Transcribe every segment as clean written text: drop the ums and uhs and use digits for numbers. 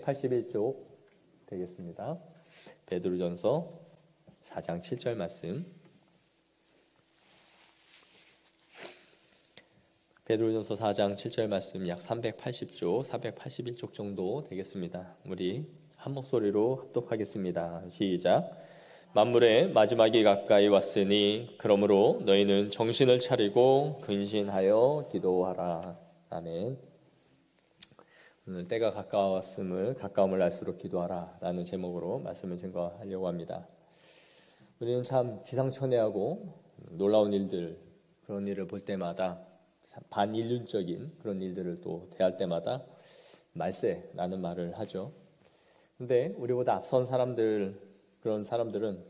381쪽 되겠습니다. 베드로전서 4장 7절 말씀. 베드로전서 4장 7절 말씀 약 380쪽, 481쪽 정도 되겠습니다. 우리 한 목소리로 합독하겠습니다. 시작. 만물의 마지막이 가까이 왔으니 그러므로 너희는 정신을 차리고 근신하여 기도하라. 아멘. 오늘 때가 가까움을 알수록 기도하라 라는 제목으로 말씀을 증거하려고 합니다. 우리는 참 기상천외하고 놀라운 일들, 그런 일을 볼 때마다 반인륜적인 그런 일들을 또 대할 때마다 말세라는 말을 하죠. 근데 우리보다 앞선 사람들, 그런 사람들은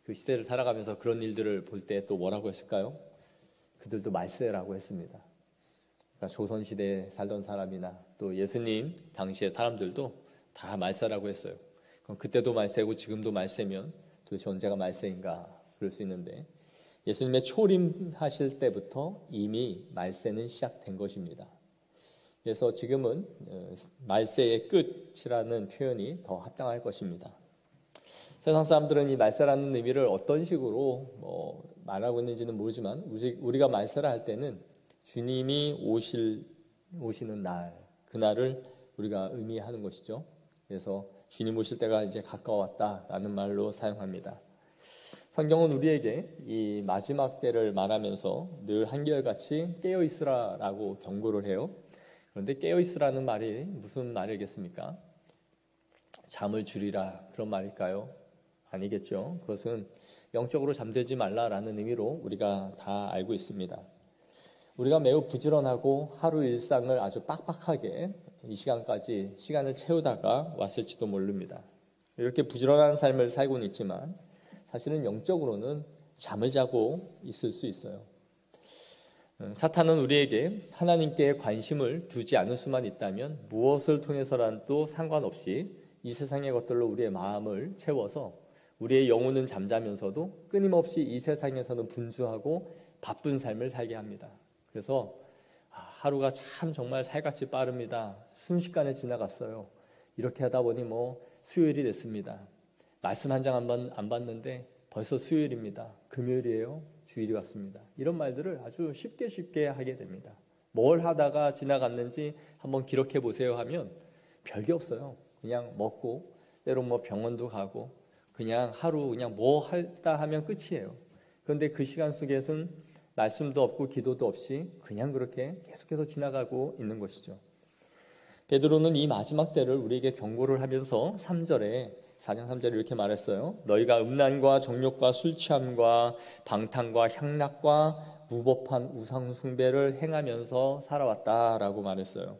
그 시대를 살아가면서 그런 일들을 볼 때 또 뭐라고 했을까요? 그들도 말세라고 했습니다. 그러니까 조선시대에 살던 사람이나 또 예수님 당시의 사람들도 다 말세라고 했어요. 그럼 그때도 말세고 지금도 말세면 도대체 언제가 말세인가 그럴 수 있는데, 예수님의 초림하실 때부터 이미 말세는 시작된 것입니다. 그래서 지금은 말세의 끝이라는 표현이 더 합당할 것입니다. 세상 사람들은 이 말세라는 의미를 어떤 식으로 말하고 있는지는 모르지만 우리가 말세라 할 때는 주님이 오시는 날, 그날을 우리가 의미하는 것이죠. 그래서 주님 오실 때가 이제 가까웠다라는 말로 사용합니다. 성경은 우리에게 이 마지막 때를 말하면서 늘 한결같이 깨어있으라라고 경고를 해요. 그런데 깨어있으라는 말이 무슨 말이겠습니까? 잠을 줄이라 그런 말일까요? 아니겠죠. 그것은 영적으로 잠들지 말라라는 의미로 우리가 다 알고 있습니다. 우리가 매우 부지런하고 하루 일상을 아주 빡빡하게 이 시간까지 시간을 채우다가 왔을지도 모릅니다. 이렇게 부지런한 삶을 살고는 있지만 사실은 영적으로는 잠을 자고 있을 수 있어요. 사탄은 우리에게 하나님께 관심을 두지 않을 수만 있다면 무엇을 통해서라도 상관없이 이 세상의 것들로 우리의 마음을 채워서 우리의 영혼은 잠자면서도 끊임없이 이 세상에서는 분주하고 바쁜 삶을 살게 합니다. 그래서 하루가 참 정말 살같이 빠릅니다. 순식간에 지나갔어요. 이렇게 하다 보니 수요일이 됐습니다. 말씀 한 장 안 봤는데 벌써 수요일입니다. 금요일이에요. 주일이 왔습니다. 이런 말들을 아주 쉽게 하게 됩니다. 뭘 하다가 지나갔는지 한번 기록해 보세요 하면 별게 없어요. 그냥 먹고 때로 병원도 가고 그냥 하루 그냥 뭐 할다 하면 끝이에요. 그런데 그 시간 속에서는 말씀도 없고 기도도 없이 그냥 그렇게 계속해서 지나가고 있는 것이죠. 베드로는 이 마지막 때를 우리에게 경고를 하면서 4장 3절에 이렇게 말했어요. 너희가 음란과 정욕과 술 취함과 방탕과 향락과 무법한 우상 숭배를 행하면서 살아왔다라고 말했어요.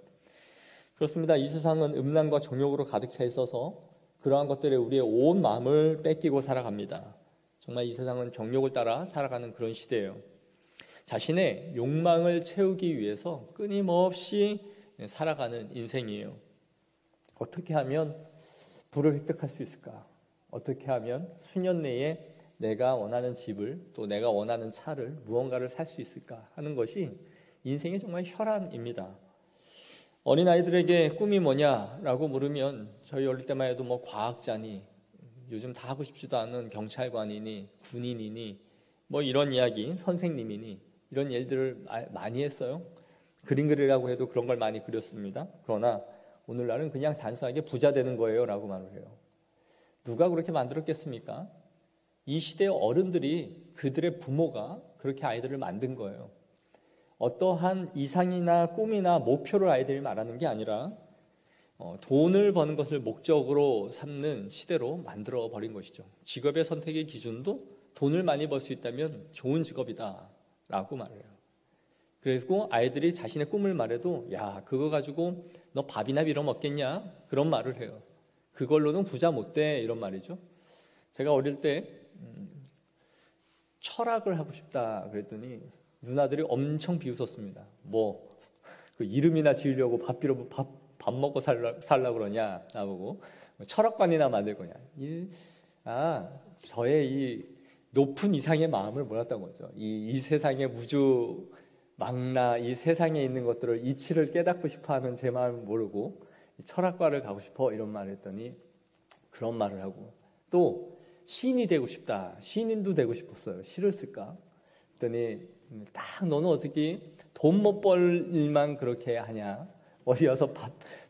그렇습니다. 이 세상은 음란과 정욕으로 가득 차 있어서 그러한 것들에 우리의 온 마음을 뺏기고 살아갑니다. 정말 이 세상은 정욕을 따라 살아가는 그런 시대예요. 자신의 욕망을 채우기 위해서 끊임없이 살아가는 인생이에요. 어떻게 하면 부를 획득할 수 있을까? 어떻게 하면 수년 내에 내가 원하는 집을 또 내가 원하는 차를 무언가를 살 수 있을까 하는 것이 인생의 정말 혈안입니다. 어린아이들에게 꿈이 뭐냐라고 물으면 저희 어릴 때만 해도 과학자니 요즘 다 하고 싶지도 않은 경찰관이니 군인이니 이런 이야기, 선생님이니 이런 일들을 많이 했어요. 그림 그리라고 해도 그런 걸 많이 그렸습니다. 그러나 오늘날은 그냥 단순하게 부자 되는 거예요 라고 말을 해요. 누가 그렇게 만들었겠습니까? 이 시대의 어른들이, 그들의 부모가 그렇게 아이들을 만든 거예요. 어떠한 이상이나 꿈이나 목표를 아이들이 말하는 게 아니라 돈을 버는 것을 목적으로 삼는 시대로 만들어 버린 것이죠. 직업의 선택의 기준도 돈을 많이 벌 수 있다면 좋은 직업이다 라고 말해요. 그리고 아이들이 자신의 꿈을 말해도 야, 그거 가지고 너 밥이나 빌어 먹겠냐? 그런 말을 해요. 그걸로는 부자 못 돼, 이런 말이죠. 제가 어릴 때 철학을 하고 싶다 그랬더니 누나들이 엄청 비웃었습니다. 그 이름이나 지으려고 밥 먹고 살라 그러냐 나보고. 철학관이나 만들 거냐. 저의 이 높은 이상의 마음을 몰랐던 거죠. 이 세상의 무주 망라, 이 세상에 있는 것들을 이치를 깨닫고 싶어하는 제 마음을 모르고 철학과를 가고 싶어 이런 말을 했더니 그런 말을 하고 또 시인이 되고 싶다. 시인도 되고 싶었어요. 시를 쓸까? 그랬더니 딱 너는 어떻게 돈 못 벌 일만 그렇게 하냐? 어디 와서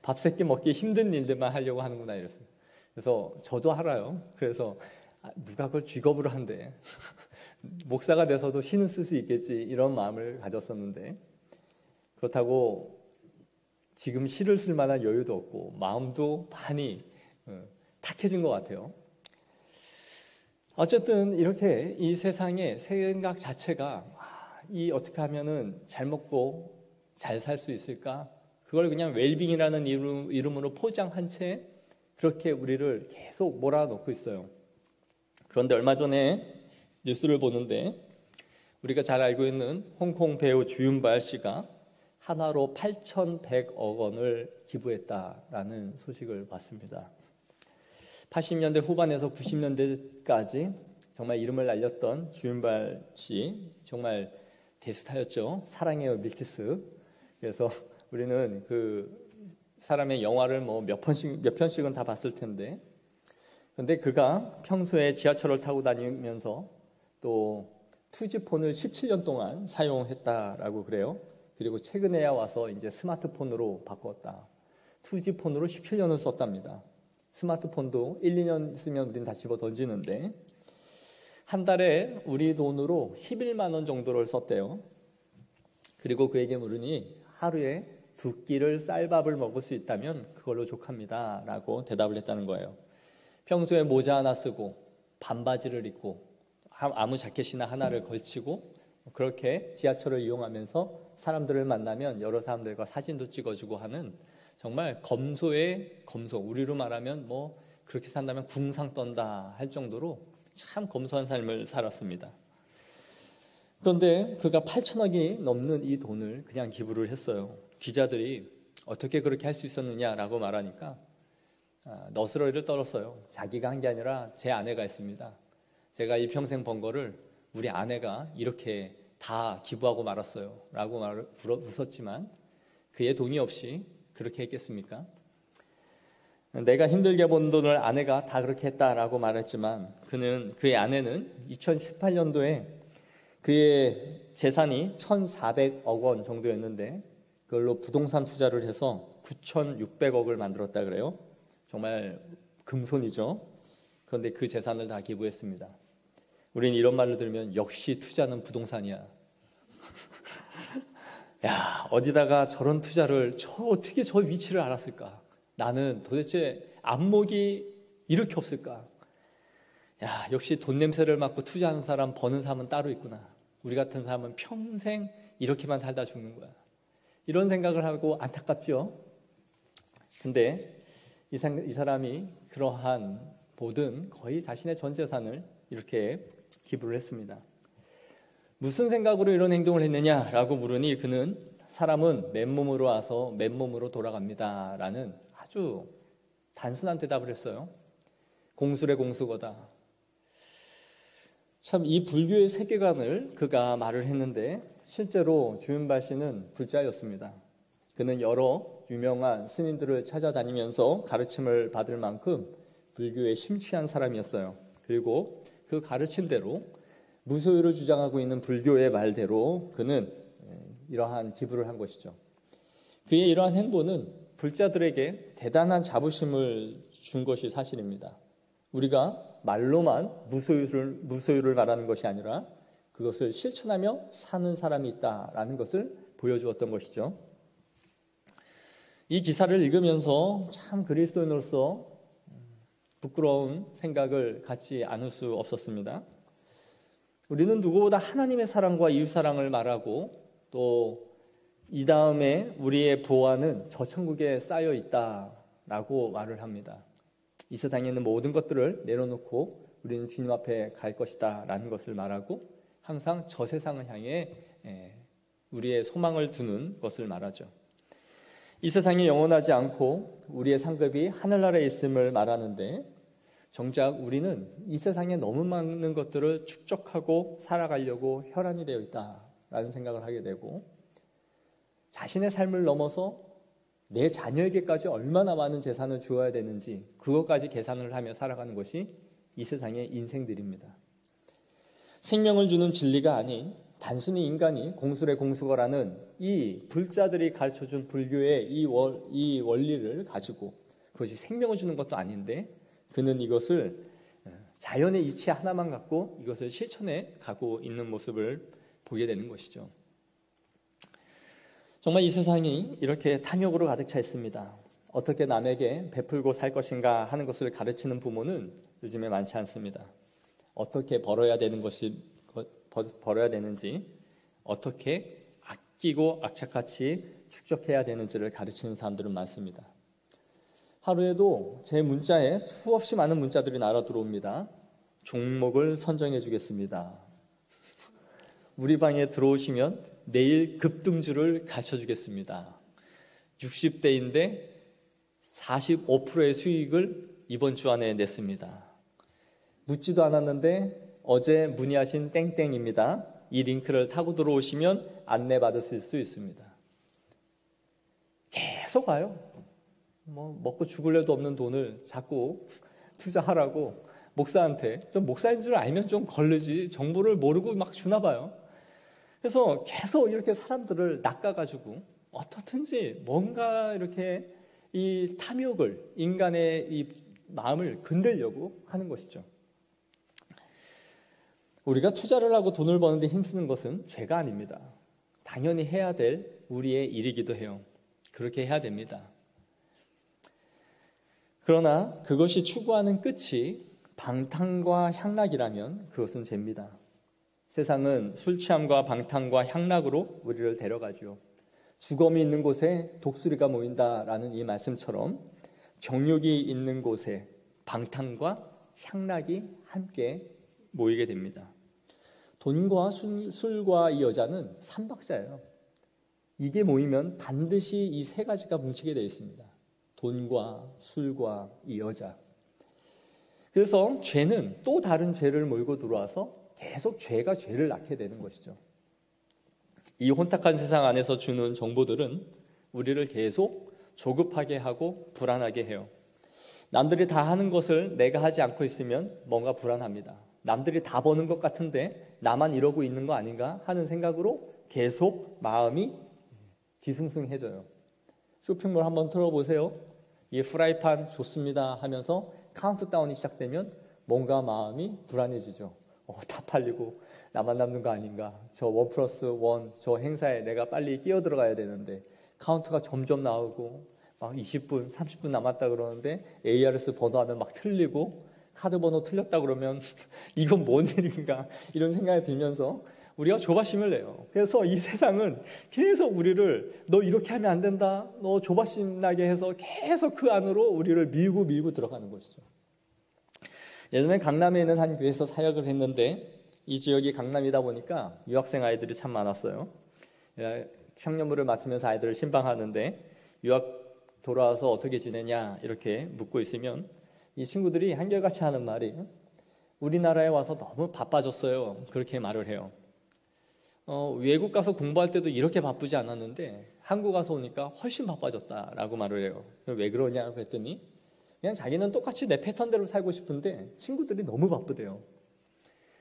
밥 새끼 먹기 힘든 일들만 하려고 하는구나 이랬어요. 그래서 저도 알아요. 그래서 누가 그걸 직업으로 한대. 목사가 돼서도 시는 쓸 수 있겠지 이런 마음을 가졌었는데 그렇다고 지금 시를 쓸 만한 여유도 없고 마음도 많이 탁해진 것 같아요. 어쨌든 이렇게 이 세상의 생각 자체가 이 어떻게 하면은 잘 먹고 잘 살 수 있을까? 그걸 그냥 웰빙이라는 이름으로 포장한 채 그렇게 우리를 계속 몰아넣고 있어요. 그런데 얼마 전에 뉴스를 보는데 우리가 잘 알고 있는 홍콩 배우 주윤발 씨가 한화로 8,100억 원을 기부했다라는 소식을 봤습니다. 80년대 후반에서 90년대까지 정말 이름을 날렸던 주윤발 씨 정말 대스타였죠. 사랑해요 밀키스. 그래서 우리는 그 사람의 영화를 뭐 몇 편씩은 다 봤을 텐데, 그런데 그가 평소에 지하철을 타고 다니면서 또 투지폰을 17년 동안 사용했다라고 그래요. 그리고 최근에야 와서 이제 스마트폰으로 바꿨다. 투지폰으로 17년을 썼답니다. 스마트폰도 1, 2년 쓰면 우린 다 집어 던지는데 한 달에 우리 돈으로 11만 원 정도를 썼대요. 그리고 그에게 물으니 하루에 2끼를 쌀밥을 먹을 수 있다면 그걸로 족합니다 라고 대답을 했다는 거예요. 평소에 모자 하나 쓰고 반바지를 입고 아무 자켓이나 하나를 걸치고 그렇게 지하철을 이용하면서 사람들을 만나면 여러 사람들과 사진도 찍어주고 하는 정말 검소의 검소, 우리로 말하면 뭐 그렇게 산다면 궁상 떤다 할 정도로 참 검소한 삶을 살았습니다. 그런데 그가 8천억이 넘는 이 돈을 그냥 기부를 했어요. 기자들이 어떻게 그렇게 할 수 있었느냐라고 말하니까 너스러리를 떨었어요. 자기가 한 게 아니라 제 아내가 했습니다. 제가 이 평생 번 거를 우리 아내가 이렇게 다 기부하고 말았어요 라고 웃었지만 그의 동의 없이 그렇게 했겠습니까? 내가 힘들게 번 돈을 아내가 다 그렇게 했다라고 말했지만 그의 아내는 2018년도에 그의 재산이 1,400억 원 정도였는데 그걸로 부동산 투자를 해서 9,600억을 만들었다 그래요. 정말 금손이죠. 그런데 그 재산을 다 기부했습니다. 우리는 이런 말을 들으면 역시 투자는 부동산이야. 야, 어디다가 저런 투자를 어떻게 저 위치를 알았을까? 나는 도대체 안목이 이렇게 없을까? 야, 역시 돈 냄새를 맡고 투자하는 사람, 버는 사람은 따로 있구나. 우리 같은 사람은 평생 이렇게만 살다 죽는 거야. 이런 생각을 하고 안타깝죠. 근데 이 사람이 그러한 모든 거의 자신의 전 재산을 이렇게 기부를 했습니다. 무슨 생각으로 이런 행동을 했느냐라고 물으니 그는 사람은 맨몸으로 와서 맨몸으로 돌아갑니다 라는 아주 단순한 대답을 했어요. 공술의 공수거다. 참 이 불교의 세계관을 그가 말을 했는데 실제로 주윤발 씨는 불자였습니다. 그는 여러 유명한 스님들을 찾아다니면서 가르침을 받을 만큼 불교에 심취한 사람이었어요. 그리고 그 가르침대로 무소유를 주장하고 있는 불교의 말대로 그는 이러한 기부를 한 것이죠. 그의 이러한 행보는 불자들에게 대단한 자부심을 준 것이 사실입니다. 우리가 말로만 무소유를 말하는 것이 아니라 그것을 실천하며 사는 사람이 있다라는 것을 보여주었던 것이죠. 이 기사를 읽으면서 참 그리스도인으로서 부끄러운 생각을 갖지 않을 수 없었습니다. 우리는 누구보다 하나님의 사랑과 이웃 사랑을 말하고 또 이 다음에 우리의 보화는 저 천국에 쌓여 있다라고 말을 합니다. 이 세상에 있는 모든 것들을 내려놓고 우리는 주님 앞에 갈 것이다 라는 것을 말하고 항상 저 세상을 향해 우리의 소망을 두는 것을 말하죠. 이 세상이 영원하지 않고 우리의 상급이 하늘나라에 있음을 말하는데 정작 우리는 이 세상에 너무 많은 것들을 축적하고 살아가려고 혈안이 되어 있다라는 생각을 하게 되고 자신의 삶을 넘어서 내 자녀에게까지 얼마나 많은 재산을 주어야 되는지 그것까지 계산을 하며 살아가는 것이 이 세상의 인생들입니다. 생명을 주는 진리가 아닌 단순히 인간이 공술의 공수거라는 이 불자들이 가르쳐준 불교의 이 원리를 가지고 그것이 생명을 주는 것도 아닌데 그는 이것을 자연의 이치 하나만 갖고 이것을 실천해 가고 있는 모습을 보게 되는 것이죠. 정말 이 세상이 이렇게 탐욕으로 가득 차 있습니다. 어떻게 남에게 베풀고 살 것인가 하는 것을 가르치는 부모는 요즘에 많지 않습니다. 어떻게 벌어야 되는지, 어떻게 아끼고 악착같이 축적해야 되는지를 가르치는 사람들은 많습니다. 하루에도 제 문자에 수없이 많은 문자들이 날아 들어옵니다. 종목을 선정해 주겠습니다. 우리 방에 들어오시면 내일 급등주를 가르쳐 주겠습니다. 60대인데 45%의 수익을 이번 주 안에 냈습니다. 묻지도 않았는데 어제 문의하신 땡땡입니다. 이 링크를 타고 들어오시면 안내받으실 수 있습니다. 계속 와요. 먹고 죽을래도 없는 돈을 자꾸 투자하라고 목사한테, 좀 목사인 줄 알면 좀 걸르지 정보를 모르고 막 주나 봐요. 그래서 계속 이렇게 사람들을 낚아가지고 어떻든지 뭔가 이렇게 이 탐욕을, 인간의 이 마음을 건들려고 하는 것이죠. 우리가 투자를 하고 돈을 버는데 힘쓰는 것은 죄가 아닙니다. 당연히 해야 될 우리의 일이기도 해요. 그렇게 해야 됩니다. 그러나 그것이 추구하는 끝이 방탕과 향락이라면 그것은 죄입니다. 세상은 술 취함과 방탕과 향락으로 우리를 데려가죠. 주검이 있는 곳에 독수리가 모인다라는 이 말씀처럼 정욕이 있는 곳에 방탕과 향락이 함께 모이게 됩니다. 돈과 술과 이 여자는 삼박자예요. 이게 모이면 반드시 이 세 가지가 뭉치게 되어 있습니다. 돈과 술과 이 여자. 그래서 죄는 또 다른 죄를 몰고 들어와서 계속 죄가 죄를 낳게 되는 것이죠. 이 혼탁한 세상 안에서 주는 정보들은 우리를 계속 조급하게 하고 불안하게 해요. 남들이 다 하는 것을 내가 하지 않고 있으면 뭔가 불안합니다. 남들이 다 버는 것 같은데 나만 이러고 있는 거 아닌가 하는 생각으로 계속 마음이 뒤숭숭해져요. 쇼핑몰 한번 틀어보세요. 이 프라이팬 좋습니다 하면서 카운트다운이 시작되면 뭔가 마음이 불안해지죠. 다 팔리고 나만 남는 거 아닌가. 저 1+1 저 행사에 내가 빨리 끼어들어가야 되는데 카운트가 점점 나오고 막 20분, 30분 남았다 그러는데 ARS 번호하면 막 틀리고 카드 번호 틀렸다 그러면 이건 뭔 일인가 이런 생각이 들면서 우리가 조바심을 내요. 그래서 이 세상은 계속 우리를 너 이렇게 하면 안 된다. 너 조바심 나게 해서 계속 그 안으로 우리를 밀고 들어가는 것이죠. 예전에 강남에 있는 한 교회에서 사역을 했는데 이 지역이 강남이다 보니까 유학생 아이들이 참 많았어요. 청년부를 맡으면서 아이들을 신방하는데 유학 돌아와서 어떻게 지내냐 이렇게 묻고 있으면 이 친구들이 한결같이 하는 말이 우리나라에 와서 너무 바빠졌어요. 그렇게 말을 해요. 외국 가서 공부할 때도 이렇게 바쁘지 않았는데 한국 가서 오니까 훨씬 바빠졌다라고 말을 해요. 왜 그러냐 그랬더니 그냥 자기는 똑같이 내 패턴대로 살고 싶은데 친구들이 너무 바쁘대요.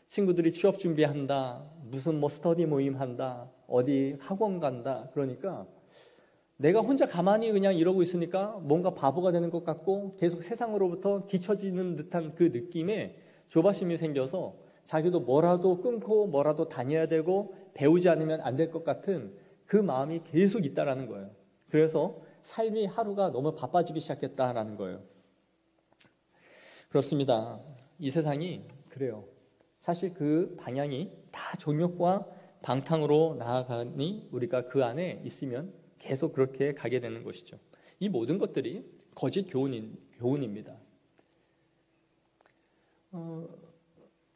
친구들이 취업 준비한다, 무슨 스터디 모임 한다, 어디 학원 간다. 그러니까 내가 혼자 가만히 그냥 이러고 있으니까 뭔가 바보가 되는 것 같고 계속 세상으로부터 뒤처지는 듯한 그 느낌에 조바심이 생겨서 자기도 뭐라도 끊고 뭐라도 다녀야 되고 배우지 않으면 안 될 것 같은 그 마음이 계속 있다라는 거예요. 그래서 삶이 하루가 너무 바빠지기 시작했다라는 거예요. 그렇습니다. 이 세상이 그래요. 사실 그 방향이 다 종욕과 방탕으로 나아가니 우리가 그 안에 있으면 계속 그렇게 가게 되는 것이죠. 이 모든 것들이 거짓 교훈입니다.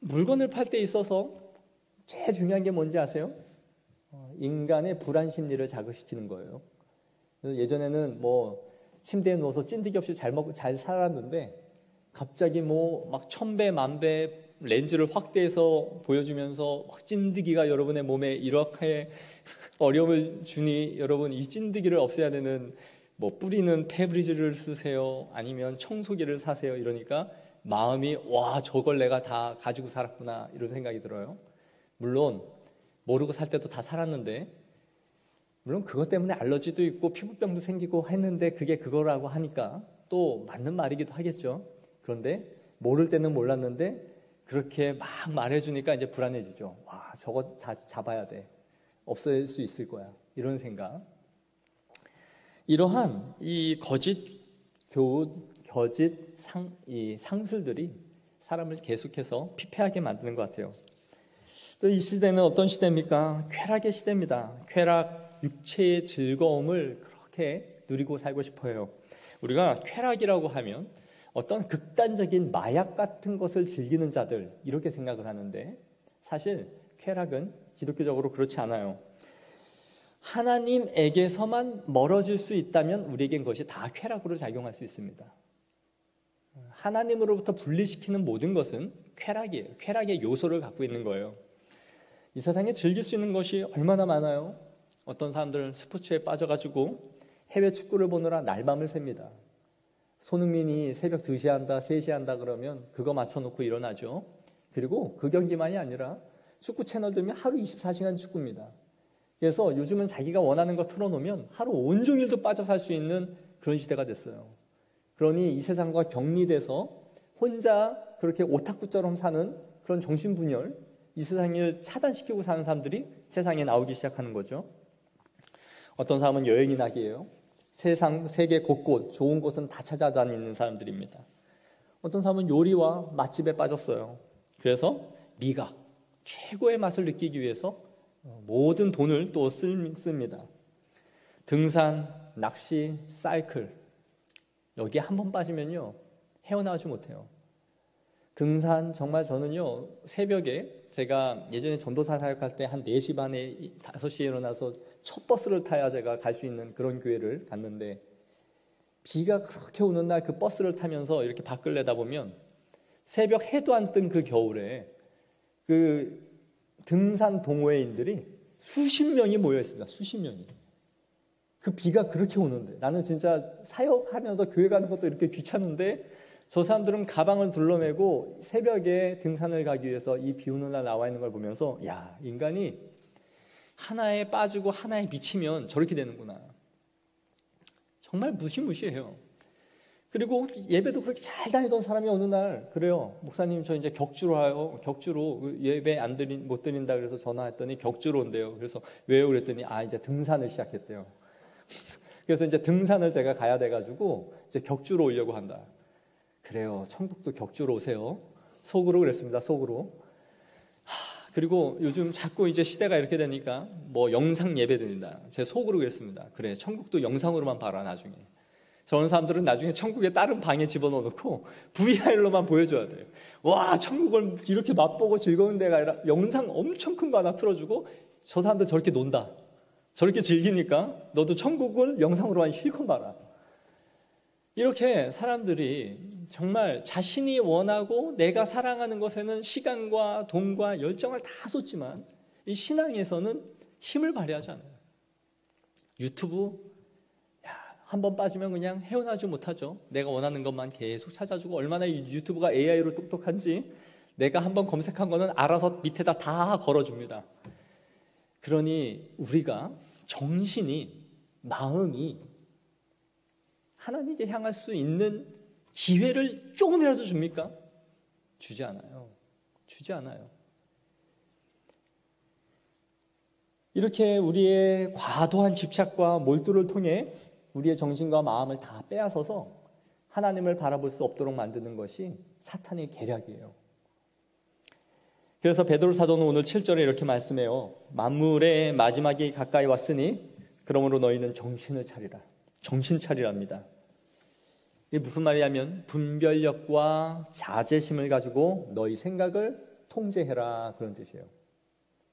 물건을 팔 때 있어서 제일 중요한 게 뭔지 아세요? 인간의 불안 심리를 자극시키는 거예요. 예전에는 침대에 누워서 찐득이 없이 잘 살았는데 갑자기 막 1000배, 10,000배 렌즈를 확대해서 보여주면서 찐득이가 여러분의 몸에 이렇게 어려움을 주니 여러분 이 찐득이를 없애야 되는 뭐 뿌리는 페브리즈를 쓰세요, 아니면 청소기를 사세요, 이러니까 마음이 와, 저걸 내가 다 가지고 살았구나, 이런 생각이 들어요. 물론 모르고 살 때도 다 살았는데, 물론 그것 때문에 알러지도 있고 피부병도 생기고 했는데 그게 그거라고 하니까 또 맞는 말이기도 하겠죠. 그런데 모를 때는 몰랐는데 그렇게 막 말해주니까 이제 불안해지죠. 와, 저거 다 잡아야 돼, 없앨 수 있을 거야, 이런 생각. 이러한 이 거짓 상술들이 사람을 계속해서 피폐하게 만드는 것 같아요. 또 이 시대는 어떤 시대입니까? 쾌락의 시대입니다. 쾌락, 육체의 즐거움을 그렇게 누리고 살고 싶어요. 우리가 쾌락이라고 하면 어떤 극단적인 마약 같은 것을 즐기는 자들, 이렇게 생각을 하는데, 사실 쾌락은 기독교적으로 그렇지 않아요. 하나님에게서만 멀어질 수 있다면 우리에겐 그것이 다 쾌락으로 작용할 수 있습니다. 하나님으로부터 분리시키는 모든 것은 쾌락이에요. 쾌락의 요소를 갖고 있는 거예요. 이 세상에 즐길 수 있는 것이 얼마나 많아요. 어떤 사람들은 스포츠에 빠져가지고 해외 축구를 보느라 날밤을 샙니다. 손흥민이 새벽 2시에 한다, 3시에 한다 그러면 그거 맞춰놓고 일어나죠. 그리고 그 경기만이 아니라 축구 채널 들면 하루 24시간 축구입니다. 그래서 요즘은 자기가 원하는 거 틀어놓으면 하루 온종일도 빠져 살 수 있는 그런 시대가 됐어요. 그러니 이 세상과 격리돼서 혼자 그렇게 오타쿠처럼 사는 그런 정신분열, 이 세상을 차단시키고 사는 사람들이 세상에 나오기 시작하는 거죠. 어떤 사람은 여행이 낙이에요. 세계 곳곳 좋은 곳은 다 찾아다니는 사람들입니다. 어떤 사람은 요리와 맛집에 빠졌어요. 그래서 미각, 최고의 맛을 느끼기 위해서 모든 돈을 또 씁니다. 등산, 낚시, 사이클, 여기에 한 번 빠지면요 헤어나오지 못해요. 등산, 정말 저는요 새벽에, 제가 예전에 전도사 사역할 때 한 4시 반에 5시에 일어나서 첫 버스를 타야 제가 갈 수 있는 그런 교회를 갔는데, 비가 그렇게 오는 날 그 버스를 타면서 이렇게 밖을 내다보면 새벽 해도 안 뜬 그 겨울에 그 등산 동호회인들이 수십 명이 모여 있습니다. 수십 명이. 그 비가 그렇게 오는데, 나는 진짜 사역하면서 교회 가는 것도 이렇게 귀찮은데 저 사람들은 가방을 둘러매고 새벽에 등산을 가기 위해서 이 비 오는 날 나와 있는 걸 보면서, 야, 인간이 하나에 빠지고 하나에 미치면 저렇게 되는구나. 정말 무시무시해요. 그리고 예배도 그렇게 잘 다니던 사람이 어느 날 그래요. 목사님, 저 이제 격주로 와요. 격주로 예배 못 드린다 그래서 전화했더니 격주로 온대요. 그래서 왜요? 그랬더니 이제 등산을 시작했대요. 그래서 이제 등산을 제가 가야 돼가지고 이제 격주로 오려고 한다. 그래요. 천국도 격주로 오세요. 속으로 그랬습니다. 속으로. 그리고 요즘 자꾸 이제 시대가 이렇게 되니까 뭐 영상 예배 드린다. 제 속으로 그랬습니다. 그래, 천국도 영상으로만 봐라 나중에. 저런 사람들은 나중에 천국에 다른 방에 집어넣어놓고 VR로만 보여줘야 돼요. 와, 천국을 이렇게 맛보고 즐거운 데가 아니라 영상 엄청 큰 거 하나 틀어주고, 저 사람들 저렇게 논다, 저렇게 즐기니까 너도 천국을 영상으로만 실컷 봐라. 이렇게 사람들이 정말 자신이 원하고 내가 사랑하는 것에는 시간과 돈과 열정을 다 쏟지만 이 신앙에서는 힘을 발휘하지 않아요. 유튜브 한번 빠지면 그냥 헤어나지 못하죠. 내가 원하는 것만 계속 찾아주고, 얼마나 이 유튜브가 AI로 똑똑한지 내가 한번 검색한 거는 알아서 밑에다 다 걸어줍니다. 그러니 우리가 정신이, 마음이 하나님께 향할 수 있는 기회를 조금이라도 줍니까? 주지 않아요. 주지 않아요. 이렇게 우리의 과도한 집착과 몰두를 통해 우리의 정신과 마음을 다 빼앗아서 하나님을 바라볼 수 없도록 만드는 것이 사탄의 계략이에요. 그래서 베드로 사도는 오늘 7절에 이렇게 말씀해요. 만물의 마지막이 가까이 왔으니 그러므로 너희는 정신을 차리라. 정신 차리랍니다. 이게 무슨 말이냐면 분별력과 자제심을 가지고 너희 생각을 통제해라, 그런 뜻이에요.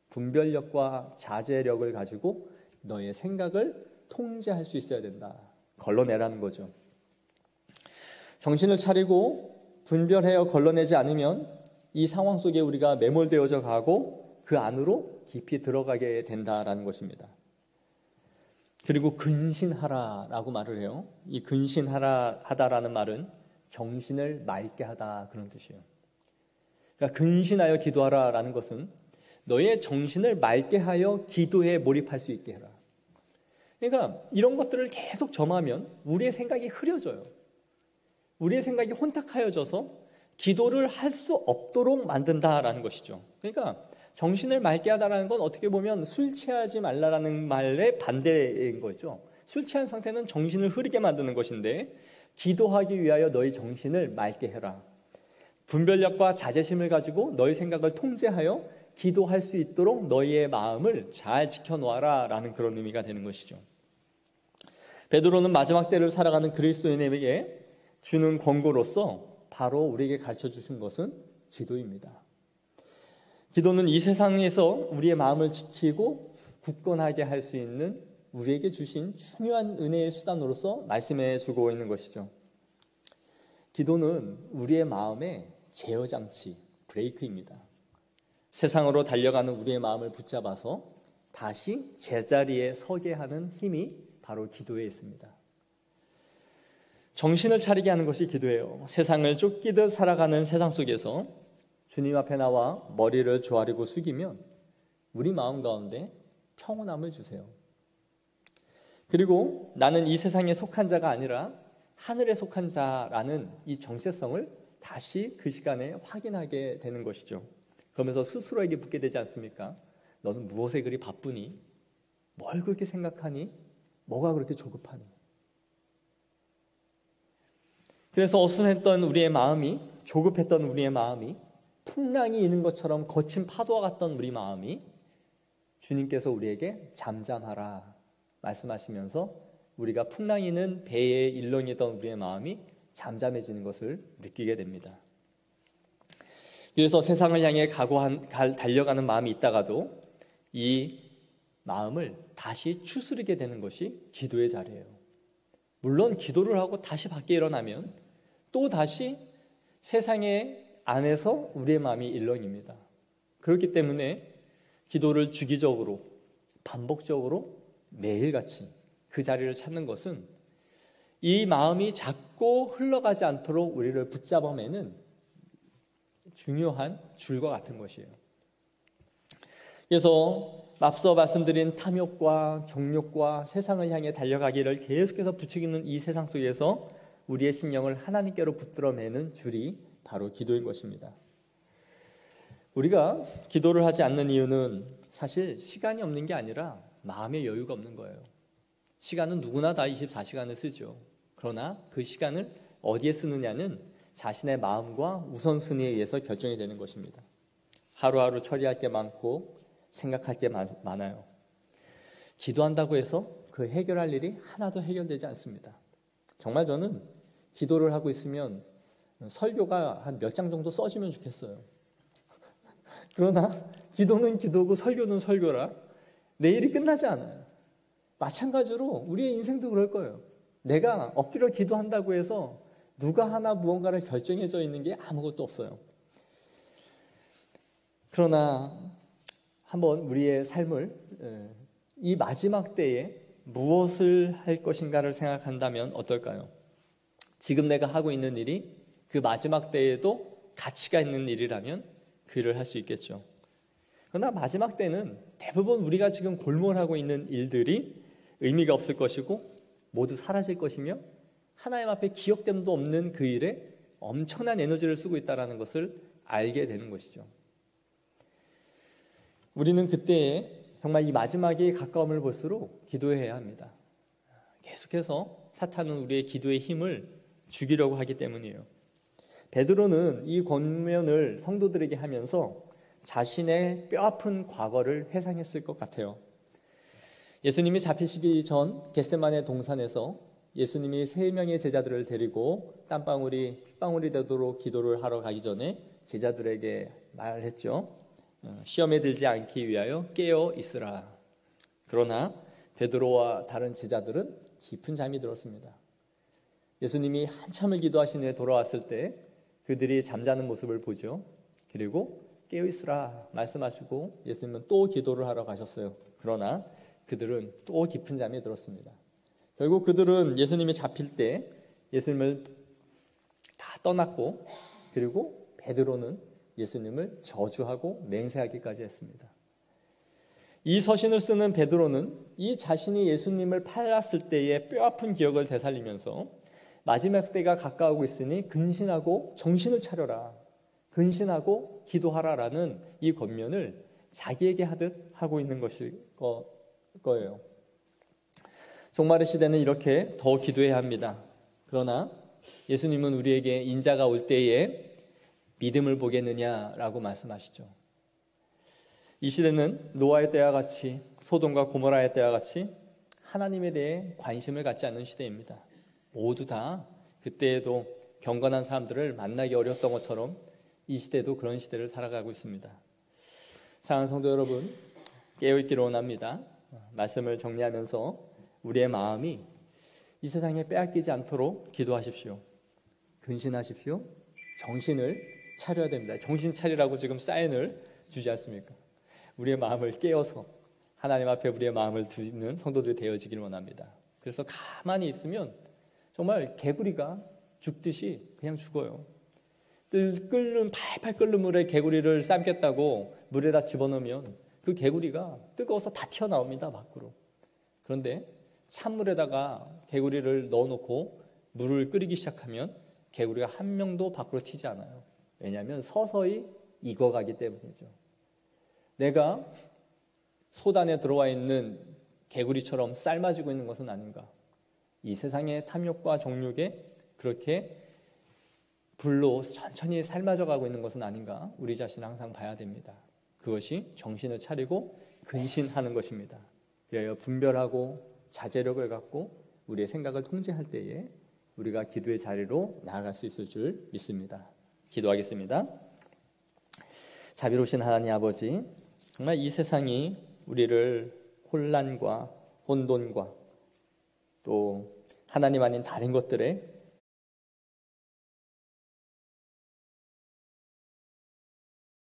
분별력과 자제력을 가지고 너의 생각을 통제할 수 있어야 된다. 걸러내라는 거죠. 정신을 차리고 분별하여 걸러내지 않으면 이 상황 속에 우리가 매몰되어져 가고 그 안으로 깊이 들어가게 된다라는 것입니다. 그리고 근신하라라고 말을 해요. 이 근신하다라는 말은 정신을 맑게 하다 그런 뜻이에요. 그러니까 근신하여 기도하라라는 것은 너의 정신을 맑게 하여 기도에 몰입할 수 있게 해라. 그러니까 이런 것들을 계속 점하면 우리의 생각이 흐려져요. 우리의 생각이 혼탁하여져서 기도를 할 수 없도록 만든다라는 것이죠. 그러니까 정신을 맑게 하다라는 건 어떻게 보면 술 취하지 말라라는 말의 반대인 거죠. 술 취한 상태는 정신을 흐리게 만드는 것인데 기도하기 위하여 너희 정신을 맑게 해라. 분별력과 자제심을 가지고 너희 생각을 통제하여 기도할 수 있도록 너희의 마음을 잘 지켜놓아라 라는 그런 의미가 되는 것이죠. 베드로는 마지막 때를 살아가는 그리스도인에게 주는 권고로서 바로 우리에게 가르쳐 주신 것은 기도입니다. 기도는 이 세상에서 우리의 마음을 지키고 굳건하게 할 수 있는 우리에게 주신 중요한 은혜의 수단으로서 말씀해 주고 있는 것이죠. 기도는 우리의 마음의 제어장치, 브레이크입니다. 세상으로 달려가는 우리의 마음을 붙잡아서 다시 제자리에 서게 하는 힘이 바로 기도에 있습니다. 정신을 차리게 하는 것이 기도예요. 세상을 쫓기듯 살아가는 세상 속에서 주님 앞에 나와 머리를 조아리고 숙이면 우리 마음 가운데 평온함을 주세요. 그리고 나는 이 세상에 속한 자가 아니라 하늘에 속한 자라는 이 정체성을 다시 그 시간에 확인하게 되는 것이죠. 그러면서 스스로에게 묻게 되지 않습니까? 너는 무엇에 그리 바쁘니? 뭘 그렇게 생각하니? 뭐가 그렇게 조급하니? 그래서 어수선했던 우리의 마음이, 조급했던 우리의 마음이, 풍랑이 있는 것처럼 거친 파도와 같던 우리 마음이 주님께서 우리에게 잠잠하라 말씀하시면서 우리가 풍랑이 있는 배에 일렁이던 우리의 마음이 잠잠해지는 것을 느끼게 됩니다. 그래서 세상을 향해 달려가는 마음이 있다가도 이 마음을 다시 추스르게 되는 것이 기도의 자리예요. 물론 기도를 하고 다시 밖에 일어나면 또 다시 세상의 안에서 우리의 마음이 일렁입니다. 그렇기 때문에 기도를 주기적으로 반복적으로 매일같이 그 자리를 찾는 것은 이 마음이 자꾸 흘러가지 않도록 우리를 붙잡아매는 중요한 줄과 같은 것이에요. 그래서 앞서 말씀드린 탐욕과 정욕과 세상을 향해 달려가기를 계속해서 부추기는 이 세상 속에서 우리의 심령을 하나님께로 붙들어매는 줄이 바로 기도인 것입니다. 우리가 기도를 하지 않는 이유는 사실 시간이 없는 게 아니라 마음의 여유가 없는 거예요. 시간은 누구나 다 24시간을 쓰죠. 그러나 그 시간을 어디에 쓰느냐는 자신의 마음과 우선순위에 의해서 결정이 되는 것입니다. 하루하루 처리할 게 많고 생각할 게 많아요. 기도한다고 해서 그 해결할 일이 하나도 해결되지 않습니다. 정말 저는 기도를 하고 있으면 설교가 한 몇 장 정도 써지면 좋겠어요. 그러나 기도는 기도고 설교는 설교라 내일이 끝나지 않아요. 마찬가지로 우리의 인생도 그럴 거예요. 내가 엎드려 기도한다고 해서 누가 하나 무언가를 결정해져 있는 게 아무것도 없어요. 그러나 한번 우리의 삶을 이 마지막 때에 무엇을 할 것인가를 생각한다면 어떨까요? 지금 내가 하고 있는 일이 그 마지막 때에도 가치가 있는 일이라면 그 일을 할 수 있겠죠. 그러나 마지막 때는 대부분 우리가 지금 골몰하고 있는 일들이 의미가 없을 것이고 모두 사라질 것이며 하나님 앞에 기억됨도 없는 그 일에 엄청난 에너지를 쓰고 있다는 것을 알게 되는 것이죠. 우리는 그때에 정말 이 마지막에 가까움을 볼수록 기도해야 합니다. 계속해서 사탄은 우리의 기도의 힘을 죽이려고 하기 때문이에요. 베드로는 이 권면을 성도들에게 하면서 자신의 뼈아픈 과거를 회상했을 것 같아요. 예수님이 잡히시기 전 겟세마네 동산에서 예수님이 3명의 제자들을 데리고 땀방울이 핏방울이 되도록 기도를 하러 가기 전에 제자들에게 말했죠. 시험에 들지 않기 위하여 깨어 있으라. 그러나 베드로와 다른 제자들은 깊은 잠이 들었습니다. 예수님이 한참을 기도하신 후에 돌아왔을 때 그들이 잠자는 모습을 보죠. 그리고 깨어 있으라 말씀하시고 예수님은 또 기도를 하러 가셨어요. 그러나 그들은 또 깊은 잠에 들었습니다. 결국 그들은 예수님이 잡힐 때 예수님을 다 떠났고, 그리고 베드로는 예수님을 저주하고 맹세하기까지 했습니다. 이 서신을 쓰는 베드로는 이 자신이 예수님을 팔았을 때의 뼈아픈 기억을 되살리면서 마지막 때가 가까우고 있으니 근신하고 정신을 차려라, 근신하고 기도하라라는 이 권면을 자기에게 하듯 하고 있는 것일 거예요. 종말의 시대는 이렇게 더 기도해야 합니다. 그러나 예수님은 우리에게 인자가 올 때에 믿음을 보겠느냐라고 말씀하시죠. 이 시대는 노아의 때와 같이, 소돔과 고모라의 때와 같이 하나님에 대해 관심을 갖지 않는 시대입니다. 모두 다 그때에도 경건한 사람들을 만나기 어려웠던 것처럼 이 시대도 그런 시대를 살아가고 있습니다. 사랑하는 성도 여러분, 깨어있기를 원합니다. 말씀을 정리하면서 우리의 마음이 이 세상에 빼앗기지 않도록 기도하십시오. 근신하십시오. 정신을 차려야 됩니다. 정신 차리라고 지금 사인을 주지 않습니까? 우리의 마음을 깨어서 하나님 앞에 우리의 마음을 두는 성도들이 되어지길 원합니다. 그래서 가만히 있으면 정말 개구리가 죽듯이 그냥 죽어요. 팔팔 끓는 물에 개구리를 삶겠다고 물에다 집어넣으면 그 개구리가 뜨거워서 다 튀어나옵니다, 밖으로. 그런데 찬물에다가 개구리를 넣어놓고 물을 끓이기 시작하면 개구리가 한 명도 밖으로 튀지 않아요. 왜냐하면 서서히 익어가기 때문이죠. 내가 소단에 들어와 있는 개구리처럼 삶아지고 있는 것은 아닌가? 이 세상의 탐욕과 정욕에 그렇게 불로 천천히 삶아져 가고 있는 것은 아닌가? 우리 자신을 항상 봐야 됩니다. 그것이 정신을 차리고 근신하는 것입니다. 그래야 분별하고 자제력을 갖고 우리의 생각을 통제할 때에 우리가 기도의 자리로 나아갈 수 있을 줄 믿습니다. 기도하겠습니다. 자비로우신 하나님 아버지, 정말 이 세상이 우리를 혼란과 혼돈과 또 하나님 아닌 다른 것들에